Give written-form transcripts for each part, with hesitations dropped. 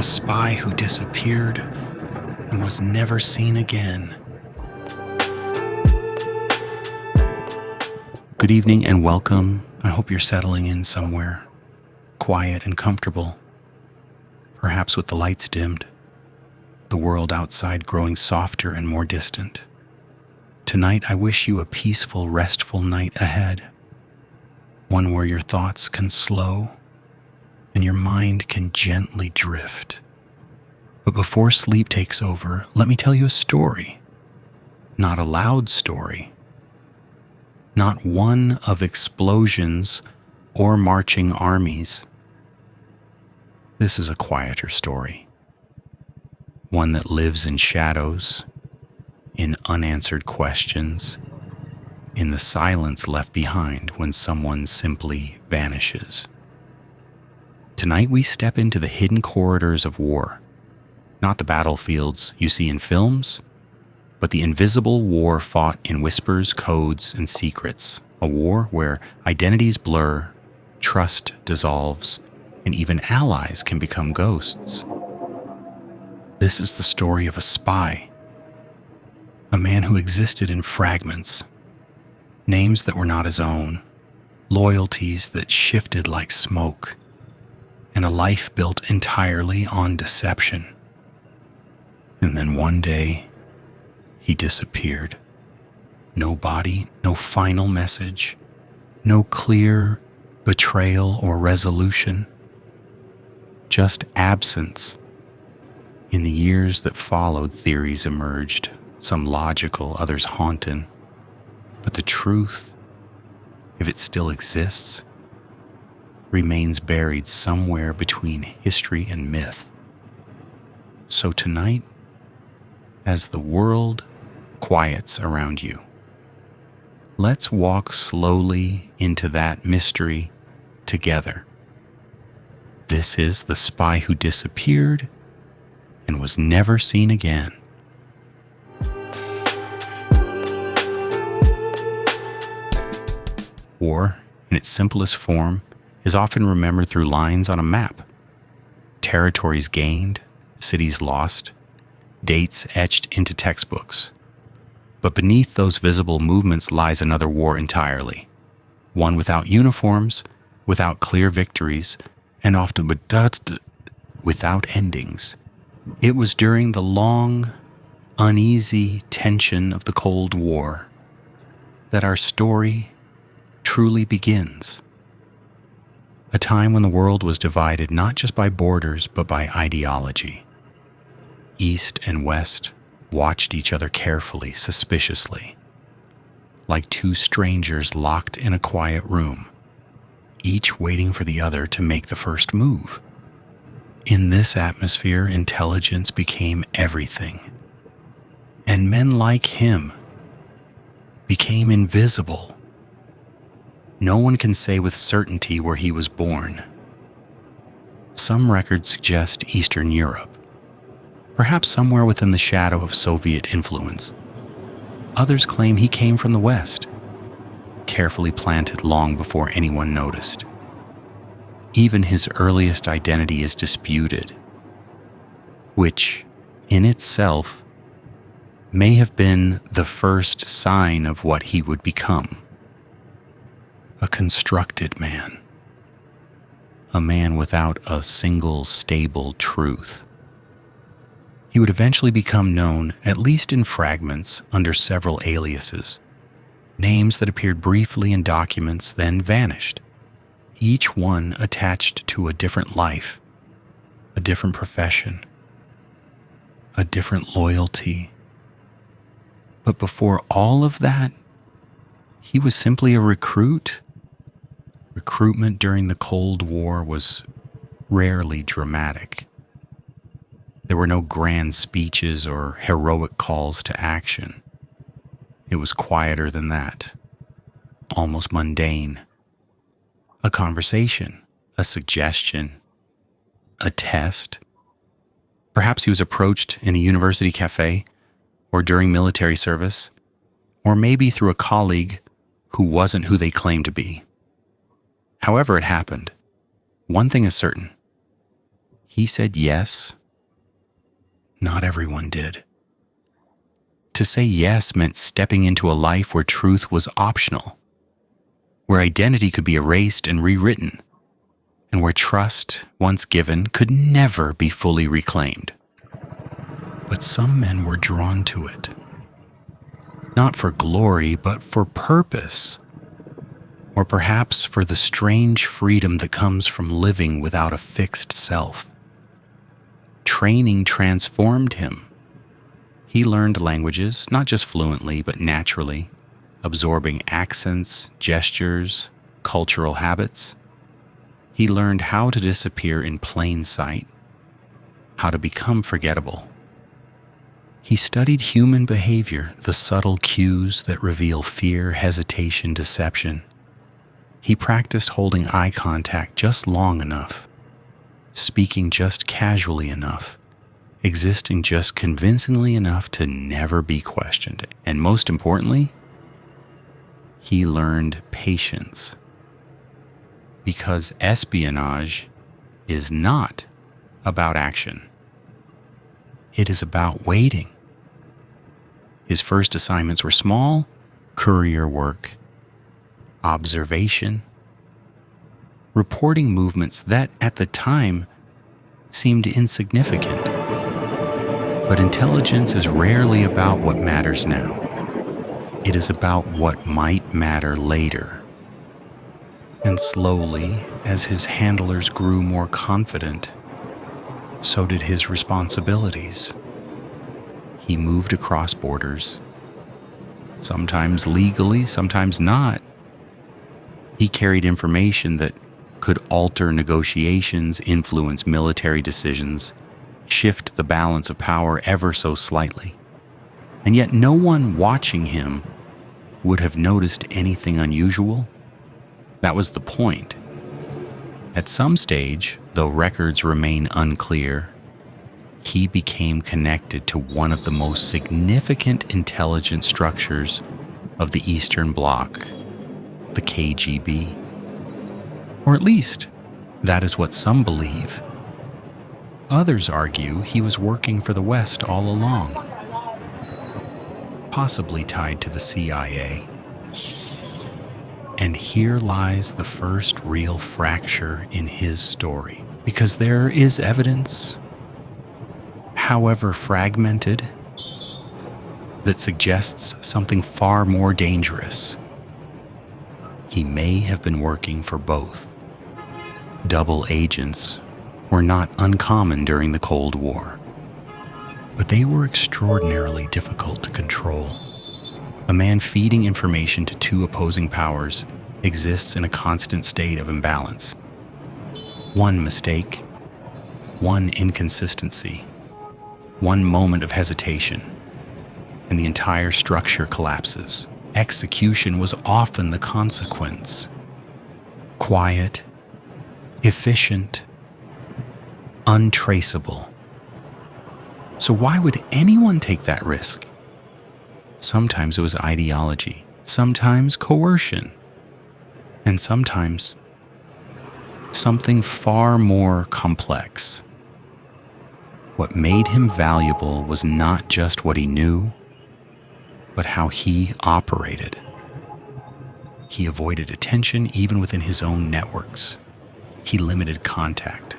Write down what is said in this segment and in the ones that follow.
The spy who disappeared and was never seen again. Good evening and welcome. I hope you're settling in somewhere quiet and comfortable, perhaps with the lights dimmed, the world outside growing softer and more distant. Tonight, I wish you a peaceful, restful night ahead, one where your thoughts can slow and your mind can gently drift. But before sleep takes over, let me tell you a story. Not a loud story. Not one of explosions or marching armies. This is a quieter story. One that lives in shadows, in unanswered questions, in the silence left behind when someone simply vanishes. Tonight we step into the hidden corridors of war, not the battlefields you see in films, but the invisible war fought in whispers, codes, and secrets, a war where identities blur, trust dissolves, and even allies can become ghosts. This is the story of a spy, a man who existed in fragments, names that were not his own, loyalties that shifted like smoke, and a life built entirely on deception. And then one day, he disappeared. No body, no final message, no clear betrayal or resolution, just absence. In the years that followed, theories emerged, some logical, others haunting. But the truth, if it still exists, remains buried somewhere between history and myth. So tonight, as the world quiets around you, let's walk slowly into that mystery together. This is the spy who disappeared and was never seen again. War, in its simplest form, is often remembered through lines on a map. Territories gained, cities lost, dates etched into textbooks. But beneath those visible movements lies another war entirely. One without uniforms, without clear victories, and often without endings. It was during the long, uneasy tension of the Cold War that our story truly begins. A time when the world was divided not just by borders, but by ideology. East and West watched each other carefully, suspiciously, like two strangers locked in a quiet room, each waiting for the other to make the first move. In this atmosphere, intelligence became everything, and men like him became invisible. No one can say with certainty where he was born. Some records suggest Eastern Europe, perhaps somewhere within the shadow of Soviet influence. Others claim he came from the West, carefully planted long before anyone noticed. Even his earliest identity is disputed, which, in itself, may have been the first sign of what he would become. A constructed man. A man without a single stable truth. He would eventually become known, at least in fragments, under several aliases, names that appeared briefly in documents, then vanished, each one attached to a different life, a different profession, a different loyalty. But before all of that, he was simply a recruit. Recruitment during the Cold War was rarely dramatic. There were no grand speeches or heroic calls to action. It was quieter than that, almost mundane. A conversation, a suggestion, a test. Perhaps he was approached in a university cafe or during military service, or maybe through a colleague who wasn't who they claimed to be. However it happened, one thing is certain. He said yes. Not everyone did. To say yes meant stepping into a life where truth was optional, where identity could be erased and rewritten, and where trust, once given, could never be fully reclaimed. But some men were drawn to it, not for glory, but for purpose, or perhaps for the strange freedom that comes from living without a fixed self. Training transformed him. He learned languages, not just fluently, but naturally, absorbing accents, gestures, cultural habits. He learned how to disappear in plain sight, how to become forgettable. He studied human behavior, the subtle cues that reveal fear, hesitation, deception. He practiced holding eye contact just long enough, speaking just casually enough, existing just convincingly enough to never be questioned. And most importantly, he learned patience. Because espionage is not about action. It is about waiting. His first assignments were small, courier work, observation, reporting movements that at the time seemed insignificant. But intelligence is rarely about what matters now. It is about what might matter later. And slowly, as his handlers grew more confident, so did his responsibilities. He moved across borders, sometimes legally, sometimes not. He carried information that could alter negotiations, influence military decisions, shift the balance of power ever so slightly. And yet no one watching him would have noticed anything unusual. That was the point. At some stage, though records remain unclear, he became connected to one of the most significant intelligence structures of the Eastern Bloc, the KGB. Or at least, that is what some believe. Others argue he was working for the West all along, possibly tied to the CIA. And here lies the first real fracture in his story, because there is evidence, however fragmented, that suggests something far more dangerous. He may have been working for both. Double agents were not uncommon during the Cold War, but they were extraordinarily difficult to control. A man feeding information to two opposing powers exists in a constant state of imbalance. One mistake, one inconsistency, one moment of hesitation, and the entire structure collapses. Execution was often the consequence. Quiet, efficient, untraceable. So why would anyone take that risk? Sometimes it was ideology, sometimes coercion, and sometimes something far more complex. What made him valuable was not just what he knew, but how he operated. He avoided attention even within his own networks. He limited contact.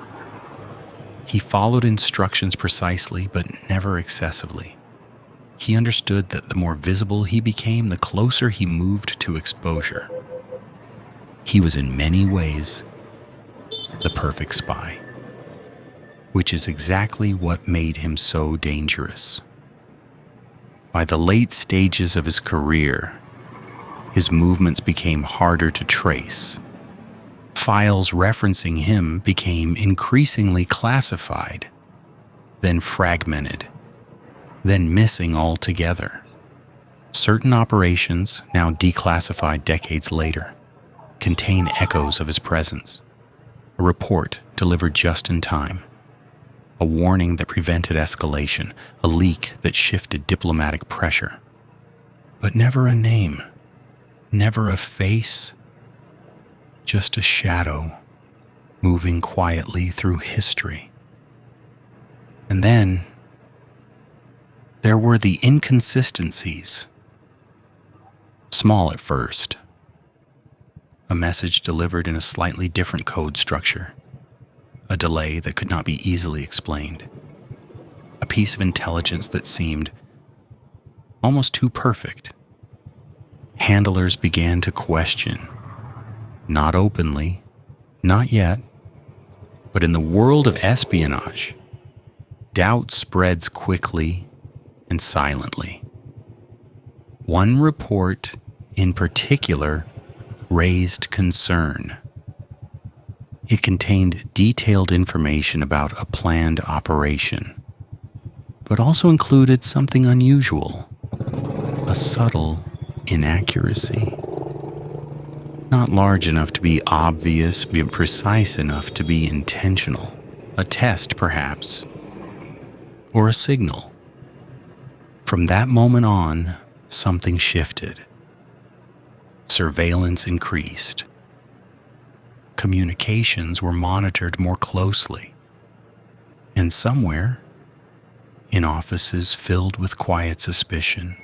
He followed instructions precisely, but never excessively. He understood that the more visible he became, the closer he moved to exposure. He was in many ways the perfect spy, which is exactly what made him so dangerous. By the late stages of his career, his movements became harder to trace. Files referencing him became increasingly classified, then fragmented, then missing altogether. Certain operations, now declassified decades later, contain echoes of his presence. A report delivered just in time. A warning that prevented escalation, a leak that shifted diplomatic pressure. But never a name, never a face, just a shadow moving quietly through history. And then there were the inconsistencies. Small at first. A message delivered in a slightly different code structure. A delay that could not be easily explained. A piece of intelligence that seemed almost too perfect. Handlers began to question. Not openly, not yet, but in the world of espionage, doubt spreads quickly and silently. One report in particular raised concern. It contained detailed information about a planned operation, but also included something unusual, a subtle inaccuracy. Not large enough to be obvious, but precise enough to be intentional. A test, perhaps, or a signal. From that moment on, something shifted. Surveillance increased. Communications were monitored more closely. And somewhere, in offices filled with quiet suspicion,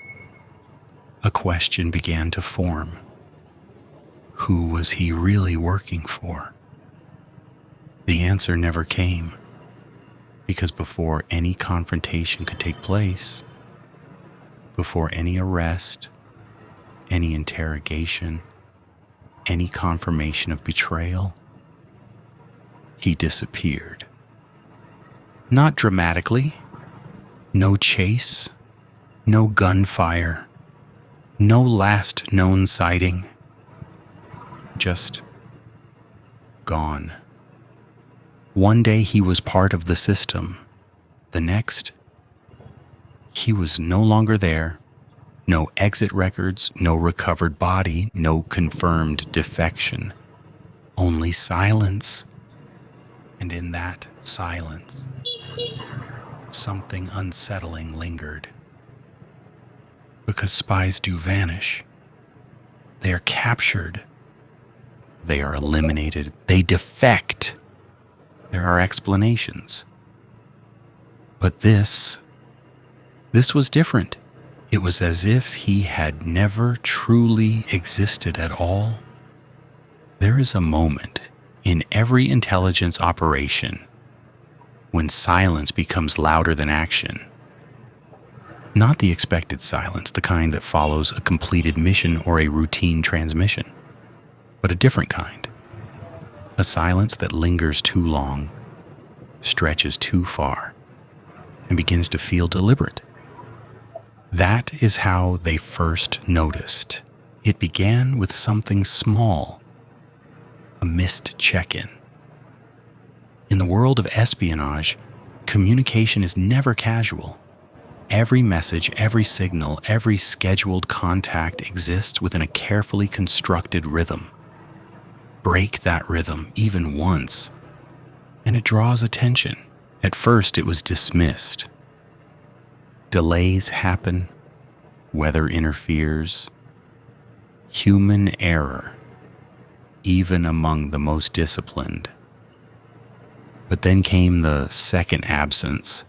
a question began to form. Who was he really working for? The answer never came, because before any confrontation could take place, before any arrest, any interrogation, any confirmation of betrayal, he disappeared. Not dramatically. No chase, no gunfire, no last known sighting. Just gone. One day he was part of the system. The next, he was no longer there. No exit records, no recovered body, no confirmed defection. Only silence. And in that silence, something unsettling lingered. Because spies do vanish. They are captured. They are eliminated. They defect. There are explanations. But this was different. It was as if he had never truly existed at all. There is a moment in every intelligence operation when silence becomes louder than action. Not the expected silence, the kind that follows a completed mission or a routine transmission, but a different kind. A silence that lingers too long, stretches too far, and begins to feel deliberate. That is how they first noticed. It began with something small, a missed check-in. In the world of espionage, communication is never casual. Every message, every signal, every scheduled contact exists within a carefully constructed rhythm. Break that rhythm even once, and it draws attention. At first, it was dismissed. Delays happen, weather interferes, human error, even among the most disciplined. But then came the second absence,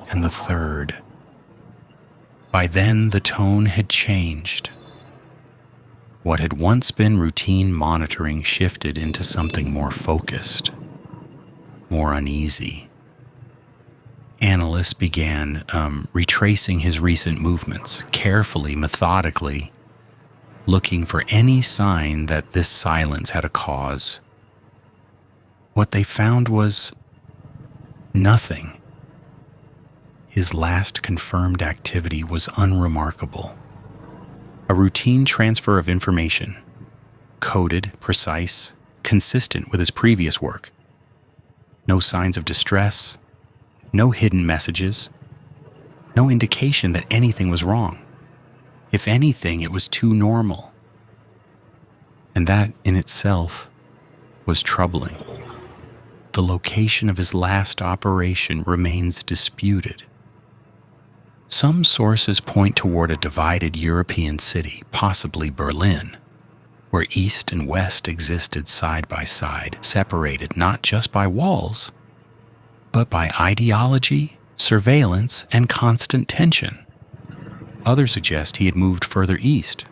and the third. By then, the tone had changed. What had once been routine monitoring shifted into something more focused, more uneasy. Analysts began retracing his recent movements, carefully, methodically, looking for any sign that this silence had a cause. What they found was nothing. His last confirmed activity was unremarkable. A routine transfer of information, coded, precise, consistent with his previous work. No signs of distress, no hidden messages, no indication that anything was wrong. If anything, it was too normal. And that in itself was troubling. The location of his last operation remains disputed. Some sources point toward a divided European city, possibly Berlin, where East and West existed side by side, separated not just by walls, but by ideology, surveillance, and constant tension. Others suggest he had moved further east,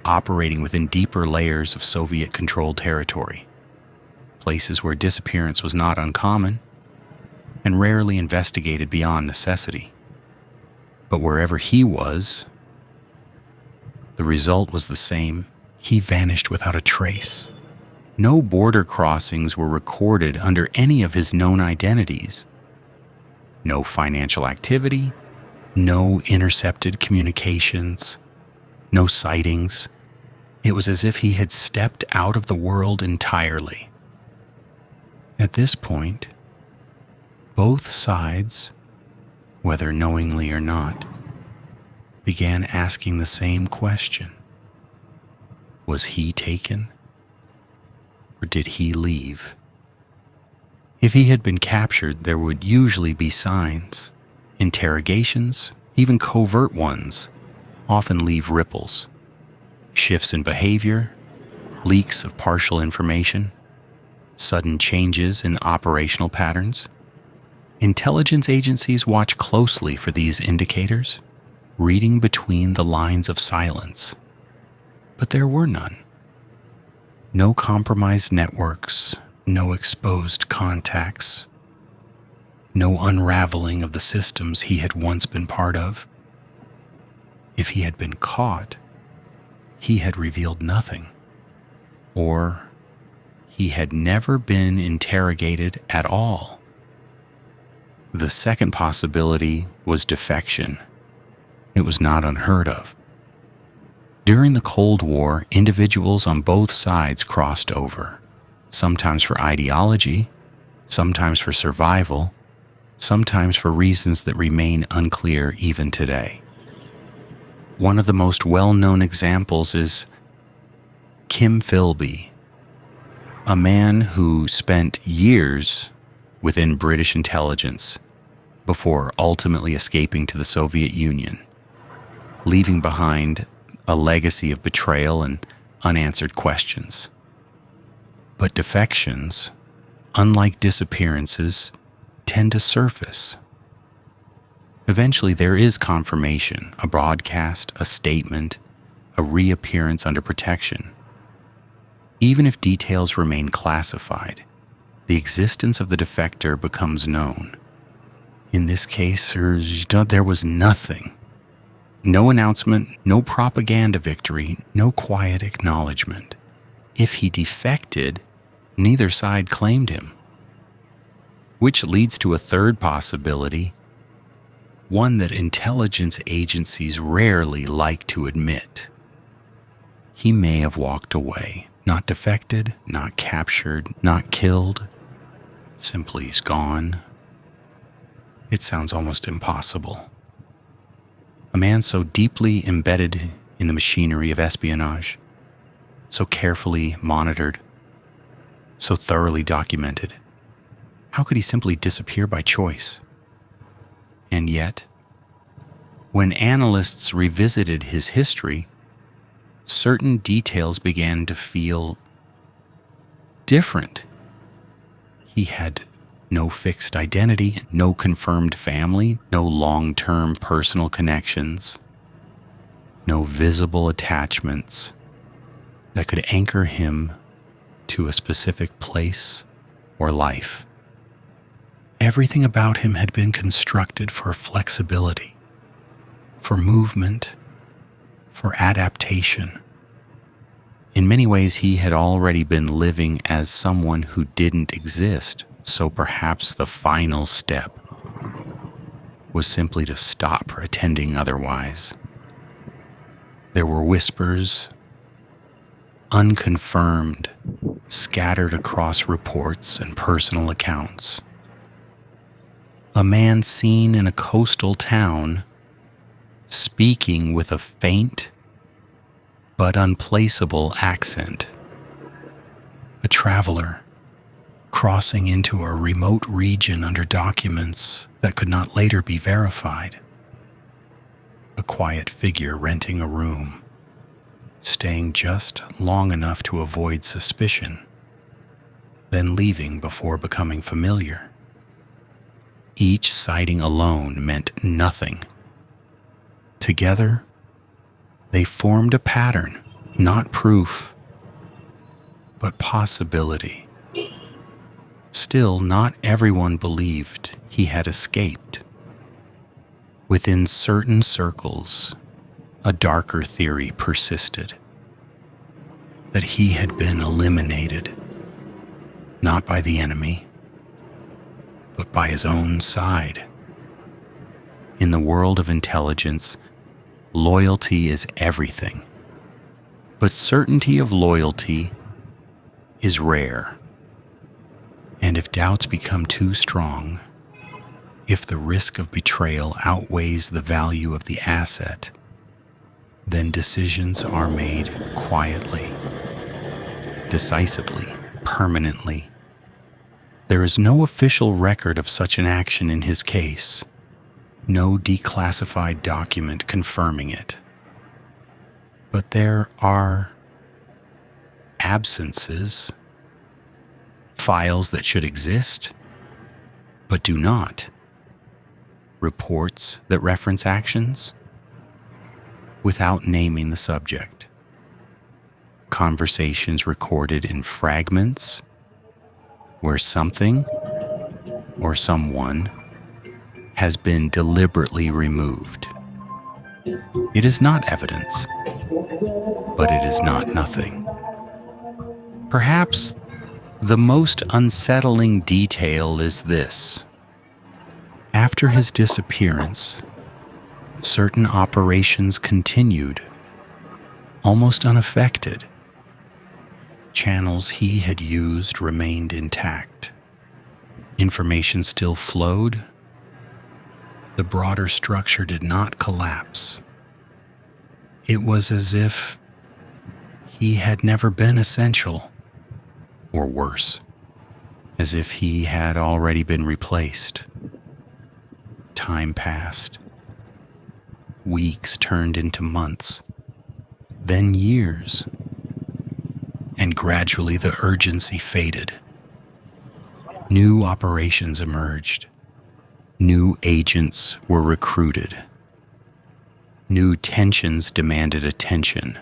operating within deeper layers of Soviet-controlled territory, places where disappearance was not uncommon and rarely investigated beyond necessity. But wherever he was, the result was the same. He vanished without a trace. No border crossings were recorded under any of his known identities. No financial activity, no intercepted communications, no sightings. It was as if he had stepped out of the world entirely. At this point, both sides, whether knowingly or not, began asking the same question. Was he taken? Or did he leave? If he had been captured, there would usually be signs. Interrogations, even covert ones, often leave ripples. Shifts in behavior, leaks of partial information, sudden changes in operational patterns. Intelligence agencies watch closely for these indicators, reading between the lines of silence. But there were none. No compromised networks, no exposed contacts, no unraveling of the systems he had once been part of. If he had been caught, he had revealed nothing, or he had never been interrogated at all. The second possibility was defection. It was not unheard of. During the Cold War, individuals on both sides crossed over, sometimes for ideology, sometimes for survival, sometimes for reasons that remain unclear even today. One of the most well-known examples is Kim Philby, a man who spent years within British intelligence before ultimately escaping to the Soviet Union, leaving behind a legacy of betrayal and unanswered questions. But defections, unlike disappearances, tend to surface. Eventually there is confirmation, a broadcast, a statement, a reappearance under protection. Even if details remain classified, the existence of the defector becomes known. In this case, there was nothing. No announcement, no propaganda victory, no quiet acknowledgement. If he defected, neither side claimed him. Which leads to a third possibility, one that intelligence agencies rarely like to admit. He may have walked away, not defected, not captured, not killed, simply is gone. It sounds almost impossible. A man so deeply embedded in the machinery of espionage, so carefully monitored, so thoroughly documented, how could he simply disappear by choice? And yet, when analysts revisited his history, certain details began to feel different. He had no fixed identity, no confirmed family, no long-term personal connections, no visible attachments that could anchor him to a specific place or life. Everything about him had been constructed for flexibility, for movement, for adaptation. In many ways, he had already been living as someone who didn't exist, so perhaps the final step was simply to stop pretending otherwise. There were whispers, unconfirmed, scattered across reports and personal accounts. A man seen in a coastal town, speaking with a faint but unplaceable accent. A traveler crossing into a remote region under documents that could not later be verified. A quiet figure renting a room, staying just long enough to avoid suspicion, then leaving before becoming familiar. Each sighting alone meant nothing. Together, they formed a pattern, not proof, but possibility. Still, not everyone believed he had escaped. Within certain circles, a darker theory persisted, that he had been eliminated, not by the enemy, but by his own side. In the world of intelligence, loyalty is everything, but certainty of loyalty is rare. And if doubts become too strong, if the risk of betrayal outweighs the value of the asset, then decisions are made quietly, decisively, permanently. There is no official record of such an action in his case, no declassified document confirming it. But there are absences, files that should exist, but do not, reports that reference actions without naming the subject, conversations recorded in fragments where something or someone has been deliberately removed. It is not evidence, but it is not nothing. Perhaps the most unsettling detail is this. After his disappearance, certain operations continued, almost unaffected. Channels he had used remained intact. Information still flowed. The broader structure did not collapse. It was as if he had never been essential, or worse, as if he had already been replaced. Time passed. Weeks turned into months, then years, and gradually the urgency faded. New operations emerged. New agents were recruited. New tensions demanded attention.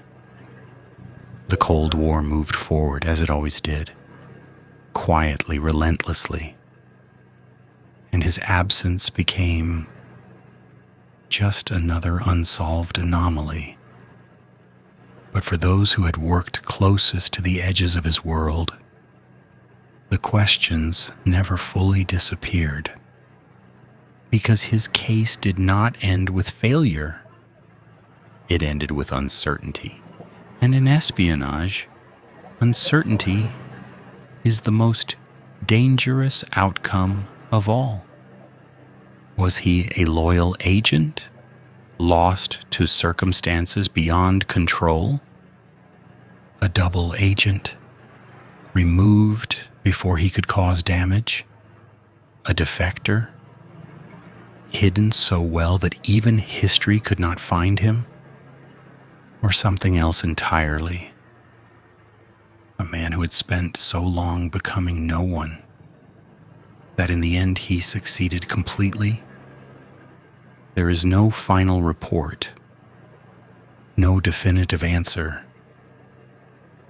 The Cold War moved forward as it always did, quietly, relentlessly, and his absence became just another unsolved anomaly. But for those who had worked closest to the edges of his world, the questions never fully disappeared. Because his case did not end with failure. It ended with uncertainty. And in espionage, uncertainty is the most dangerous outcome of all. Was he a loyal agent, lost to circumstances beyond control? A double agent, removed before he could cause damage? A defector, hidden so well that even history could not find him? Or something else entirely? A man who had spent so long becoming no one, that in the end he succeeded completely? There is no final report, no definitive answer,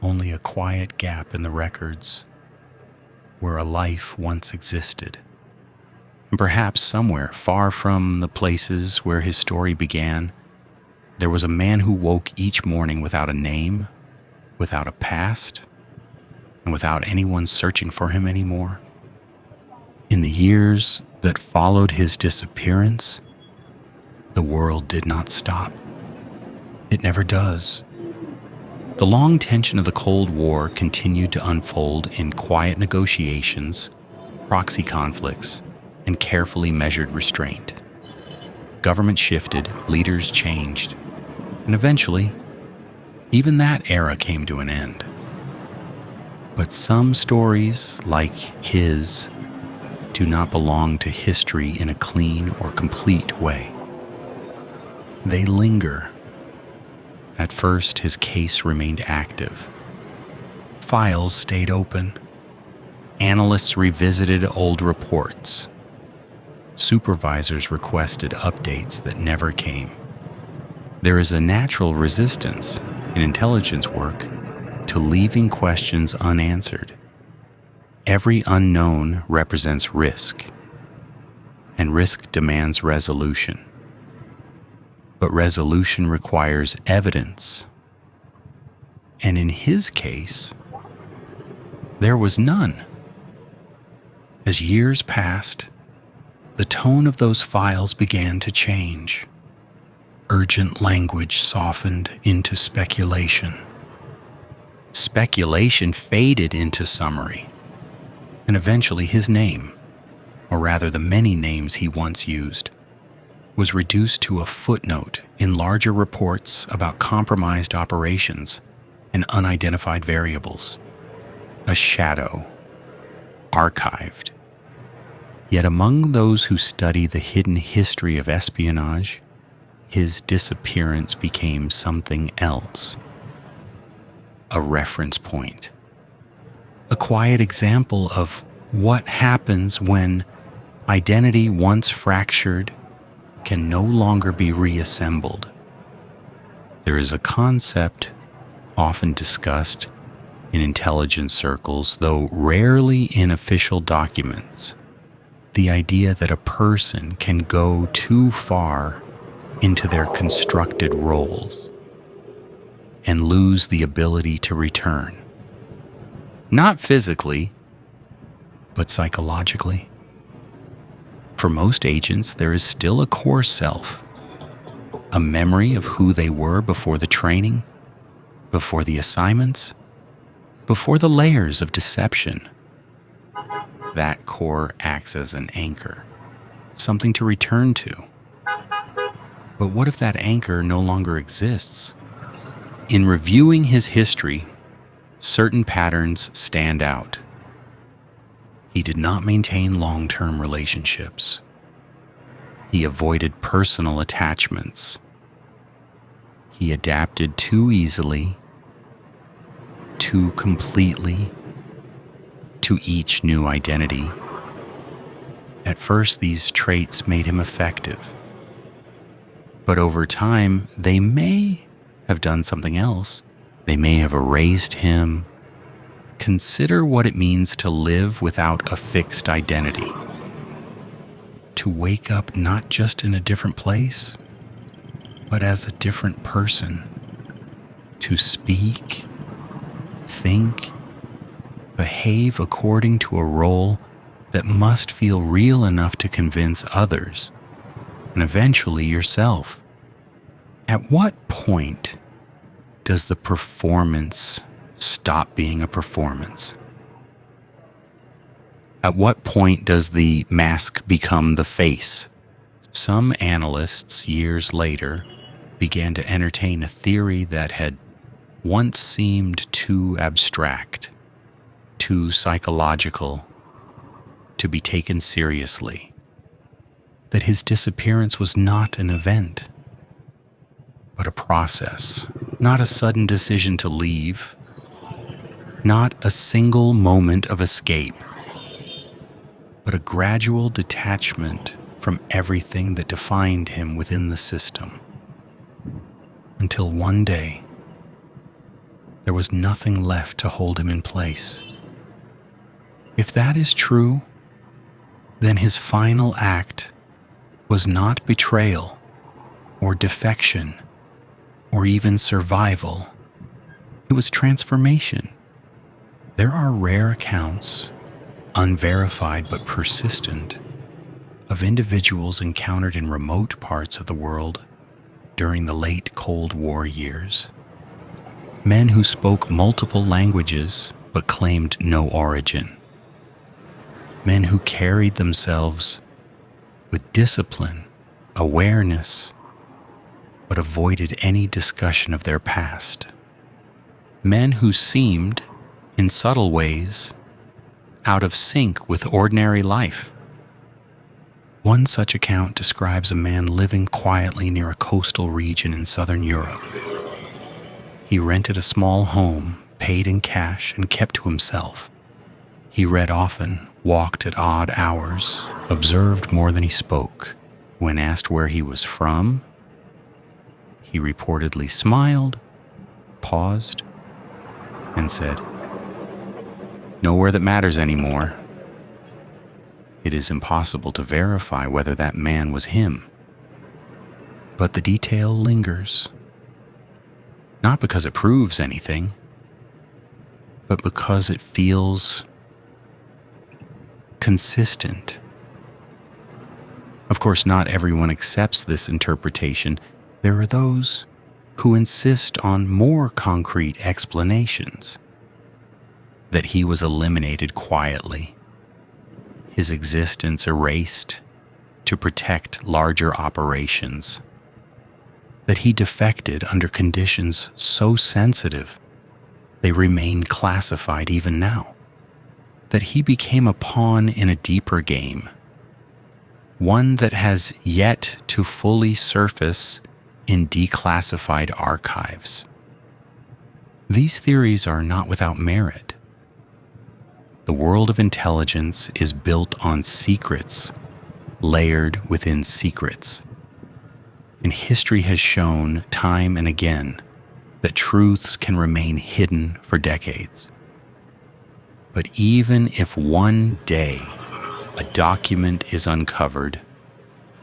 only a quiet gap in the records where a life once existed. And perhaps somewhere far from the places where his story began, there was a man who woke each morning without a name, without a past, and without anyone searching for him anymore. In the years that followed his disappearance, the world did not stop. It never does. The long tension of the Cold War continued to unfold in quiet negotiations, proxy conflicts, and carefully measured restraint. Government shifted, leaders changed, and eventually, even that era came to an end. But some stories, like his, do not belong to history in a clean or complete way. They linger. At first, his case remained active. Files stayed open. Analysts revisited old reports. Supervisors requested updates that never came. There is a natural resistance in intelligence work to leaving questions unanswered. Every unknown represents risk, and risk demands resolution. But resolution requires evidence. And in his case, there was none. As years passed, the tone of those files began to change. Urgent language softened into speculation. Speculation faded into summary. And eventually his name, or rather the many names he once used, was reduced to a footnote in larger reports about compromised operations and unidentified variables. A shadow, archived. Yet among those who study the hidden history of espionage, his disappearance became something else. A reference point. A quiet example of what happens when identity once fractured can no longer be reassembled. There is a concept often discussed in intelligence circles, though rarely in official documents. The idea that a person can go too far into their constructed roles and lose the ability to return. Not physically, but psychologically. For most agents, there is still a core self, a memory of who they were before the training, before the assignments, before the layers of deception. That core acts as an anchor, something to return to. But what if that anchor no longer exists? In reviewing his history, certain patterns stand out. He did not maintain long-term relationships. He avoided personal attachments. He adapted too easily, too completely, to each new identity. At first, these traits made him effective. But over time, they may have done something else. They may have erased him. Consider what it means to live without a fixed identity. To wake up not just in a different place, but as a different person. To speak, think, behave according to a role that must feel real enough to convince others, and eventually yourself. At what point does the performance stop being a performance? At what point does the mask become the face? Some analysts, years later, began to entertain a theory that had once seemed too abstract, too psychological to be taken seriously. That his disappearance was not an event, but a process, not a sudden decision to leave, not a single moment of escape, but a gradual detachment from everything that defined him within the system. Until one day, there was nothing left to hold him in place. If that is true, then his final act was not betrayal or defection or even survival. It was transformation. There are rare accounts, unverified but persistent, of individuals encountered in remote parts of the world during the late Cold War years. Men who spoke multiple languages but claimed no origin. Men who carried themselves with discipline, awareness, but avoided any discussion of their past. Men who seemed, in subtle ways, out of sync with ordinary life. One such account describes a man living quietly near a coastal region in southern Europe. He rented a small home, paid in cash, and kept to himself. He read often, walked at odd hours, observed more than he spoke. When asked where he was from, he reportedly smiled, paused, and said, "Nowhere that matters anymore." It is impossible to verify whether that man was him, but the detail lingers. Not because it proves anything, but because it feels consistent. Of course, not everyone accepts this interpretation. There are those who insist on more concrete explanations. That he was eliminated quietly, his existence erased to protect larger operations. That he defected under conditions so sensitive they remain classified even now. That he became a pawn in a deeper game, one that has yet to fully surface in declassified archives. These theories are not without merit. The world of intelligence is built on secrets, layered within secrets. And history has shown time and again that truths can remain hidden for decades. But even if one day a document is uncovered,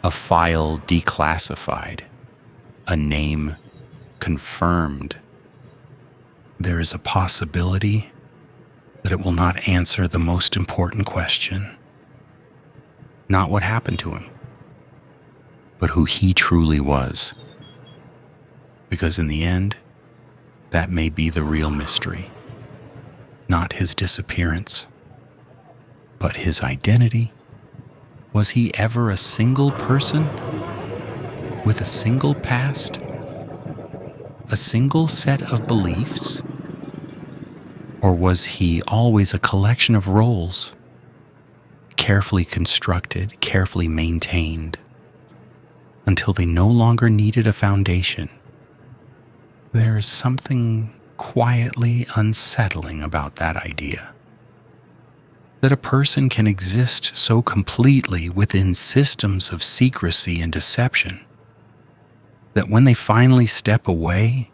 a file declassified, a name confirmed, there is a possibility that it will not answer the most important question. Not what happened to him, but who he truly was. Because in the end, that may be the real mystery. Not his disappearance, but his identity. Was he ever a single person with a single past? A single set of beliefs? Or was he always a collection of roles, carefully constructed, carefully maintained, until they no longer needed a foundation? There is something quietly unsettling about that idea. That a person can exist so completely within systems of secrecy and deception that when they finally step away,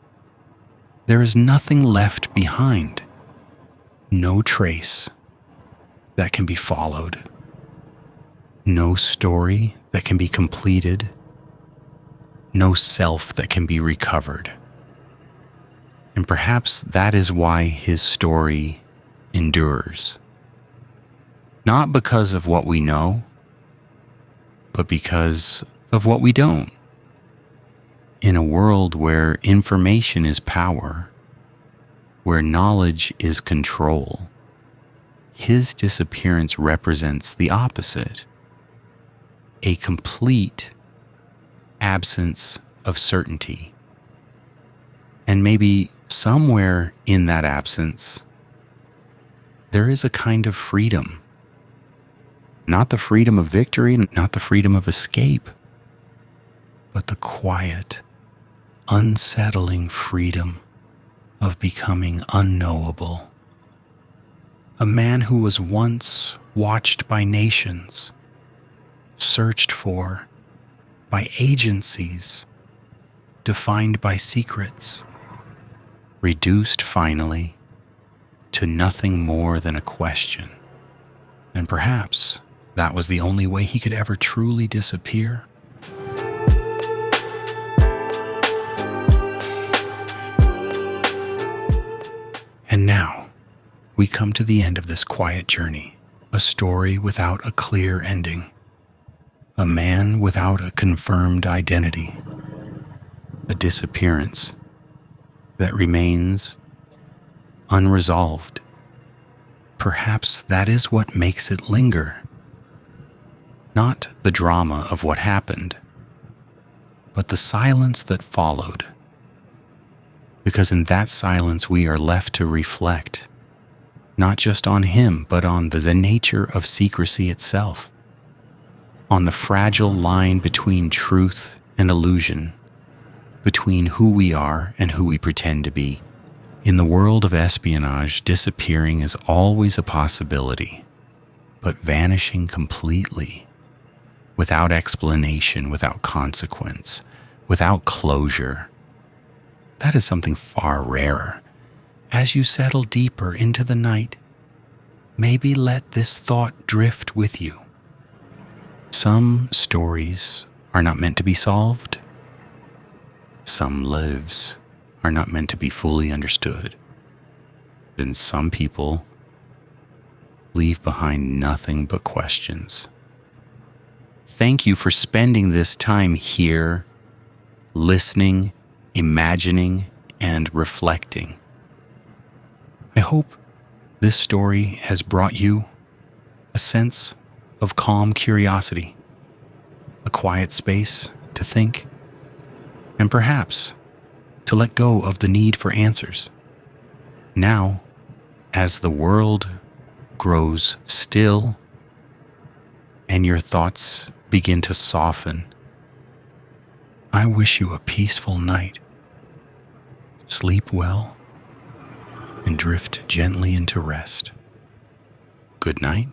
there is nothing left behind. No trace that can be followed. No story that can be completed. No self that can be recovered. And perhaps that is why his story endures. Not because of what we know, but because of what we don't. In a world where information is power, where knowledge is control, his disappearance represents the opposite. A complete absence of certainty. And maybe somewhere in that absence, there is a kind of freedom. Not the freedom of victory, not the freedom of escape, but the quiet, unsettling freedom of becoming unknowable. A man who was once watched by nations, searched for by agencies, defined by secrets, reduced finally to nothing more than a question. And perhaps that was the only way he could ever truly disappear. And now, we come to the end of this quiet journey, a story without a clear ending, a man without a confirmed identity, a disappearance that remains unresolved. Perhaps that is what makes it linger. Not the drama of what happened, but the silence that followed. Because in that silence we are left to reflect, not just on him, but on the nature of secrecy itself, on the fragile line between truth and illusion, between who we are and who we pretend to be. In the world of espionage, disappearing is always a possibility, but vanishing completely, without explanation, without consequence, without closure. That is something far rarer. As you settle deeper into the night, maybe let this thought drift with you. Some stories are not meant to be solved. Some lives are not meant to be fully understood. And some people leave behind nothing but questions. Thank you for spending this time here, listening, imagining, and reflecting. I hope this story has brought you a sense of calm curiosity, a quiet space to think, and perhaps to let go of the need for answers. Now, as the world grows still and your thoughts begin to soften, I wish you a peaceful night. Sleep well and drift gently into rest. Good night,